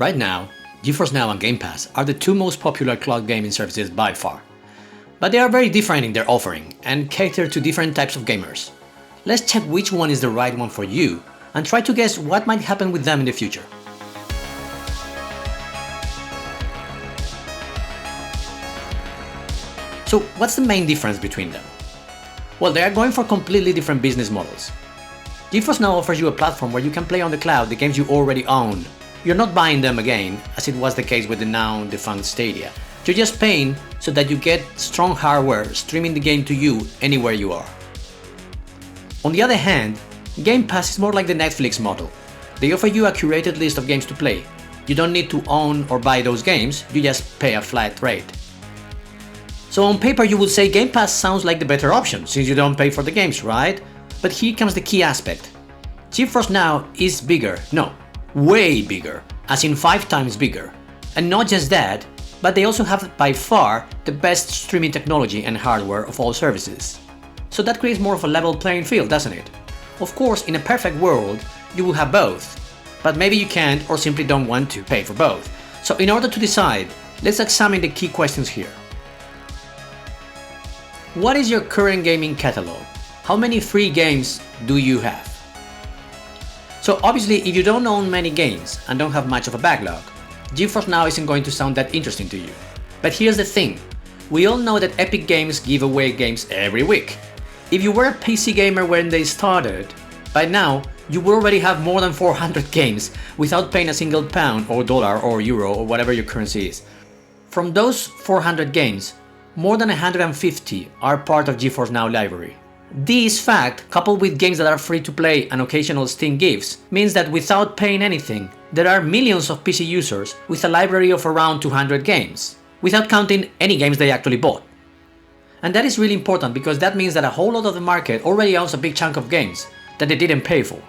Right now, GeforceNow and Game Pass are the two most popular cloud gaming services by far. But they are very different in their offering and cater to different types of gamers. Let's check which one is the right one for you and try to guess what might happen with them in the future. So what's the main difference between them? Well, they are going for completely different business models. GeforceNow offers you a platform where you can play on the cloud the games you already own. You're not buying them again, as it was the case with the now defunct Stadia. You're just paying so that you get strong hardware streaming the game to you anywhere you are. On the other hand, Game Pass is more like the Netflix model. They offer you a curated list of games to play. You don't need to own or buy those games, you just pay a flat rate. So on paper you would say Game Pass sounds like the better option, since you don't pay for the games, right? But here comes the key aspect. GeforceNow is bigger, no, way bigger, as in 5 times bigger. And not just that, but they also have by far the best streaming technology and hardware of all services. So that creates more of a level playing field, doesn't it? Of course, in a perfect world, you will have both, but maybe you can't or simply don't want to pay for both. So in order to decide, let's examine the key questions here. What is your current gaming catalog? How many free games do you have? So obviously, if you don't own many games and don't have much of a backlog, GeforceNow isn't going to sound that interesting to you. But here's the thing, we all know that Epic Games give away games every week. If you were a PC gamer when they started, by now you would already have more than 400 games without paying a single pound or dollar or euro or whatever your currency is. From those 400 games, more than 150 are part of GeforceNow library. This fact, coupled with games that are free to play and occasional Steam gifts, means that without paying anything, there are millions of PC users with a library of around 200 games, without counting any games they actually bought. And that is really important because that means that a whole lot of the market already owns a big chunk of games that they didn't pay for.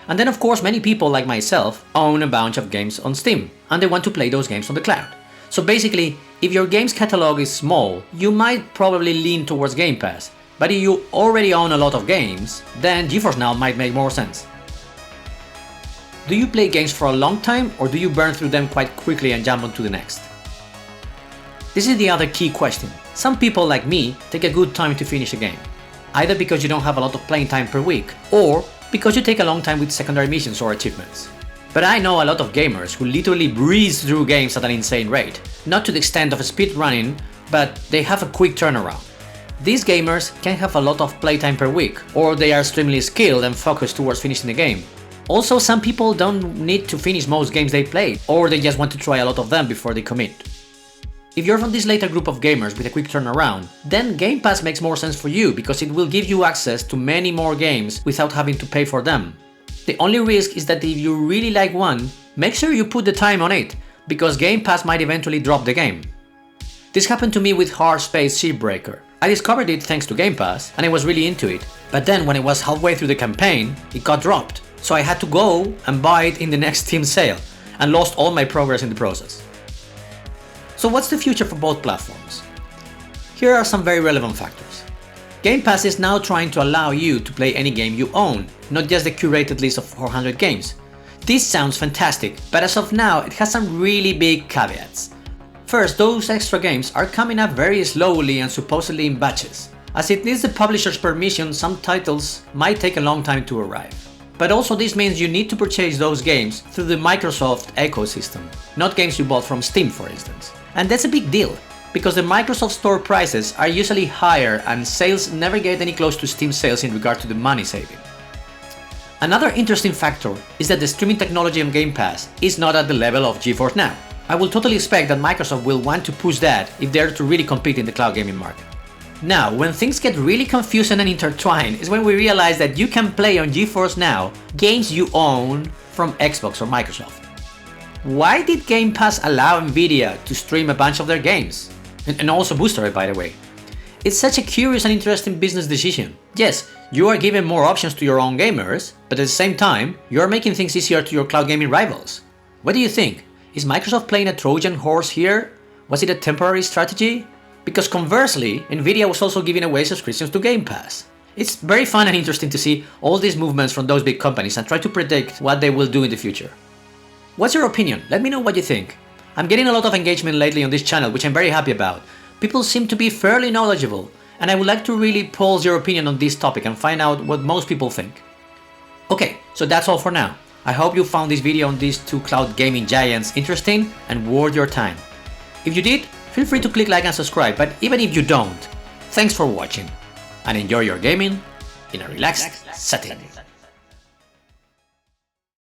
And then of course many people like myself own a bunch of games on Steam and they want to play those games on the cloud. So basically, if your games catalog is small, you might probably lean towards Game Pass. But if you already own a lot of games, then GeforceNow might make more sense. Do you play games for a long time or do you burn through them quite quickly and jump on to the next? This is the other key question. Some people like me take a good time to finish a game, either because you don't have a lot of playing time per week or because you take a long time with secondary missions or achievements. But I know a lot of gamers who literally breeze through games at an insane rate, not to the extent of speedrunning, but they have a quick turnaround. These gamers can have a lot of playtime per week, or they are extremely skilled and focused towards finishing the game. Also, some people don't need to finish most games they play, or they just want to try a lot of them before they commit. If you're from this later group of gamers with a quick turnaround, then Game Pass makes more sense for you because it will give you access to many more games without having to pay for them. The only risk is that if you really like one, make sure you put the time on it, because Game Pass might eventually drop the game. This happened to me with Hard Space Shipbreaker. I discovered it thanks to Game Pass and I was really into it, but then when I was halfway through the campaign, it got dropped. So I had to go and buy it in the next Steam sale and lost all my progress in the process. So what's the future for both platforms? Here are some very relevant factors. Game Pass is now trying to allow you to play any game you own, not just the curated list of 400 games. This sounds fantastic, but as of now it has some really big caveats. First, those extra games are coming up very slowly and supposedly in batches. As it needs the publisher's permission, some titles might take a long time to arrive. But also this means you need to purchase those games through the Microsoft ecosystem, not games you bought from Steam for instance. And that's a big deal, because the Microsoft Store prices are usually higher and sales never get any close to Steam sales in regard to the money saving. Another interesting factor is that the streaming technology on Game Pass is not at the level of GeforceNow. I will totally expect that Microsoft will want to push that if they're to really compete in the cloud gaming market. Now, when things get really confusing and intertwined is when we realize that you can play on GeforceNow games you own from Xbox or Microsoft. Why did Game Pass allow Nvidia to stream a bunch of their games? And also booster it, by the way. It's such a curious and interesting business decision. Yes, you are giving more options to your own gamers, but at the same time, you are making things easier to your cloud gaming rivals. What do you think? Is Microsoft playing a Trojan horse here? Was it a temporary strategy? Because conversely, Nvidia was also giving away subscriptions to Game Pass. It's very fun and interesting to see all these movements from those big companies and try to predict what they will do in the future. What's your opinion? Let me know what you think. I'm getting a lot of engagement lately on this channel, which I'm very happy about. People seem to be fairly knowledgeable, and I would like to really pulse your opinion on this topic and find out what most people think. Okay, so that's all for now. I hope you found this video on these two cloud gaming giants interesting and worth your time. If you did, feel free to click like and subscribe, but even if you don't, thanks for watching, and enjoy your gaming in a relaxed setting.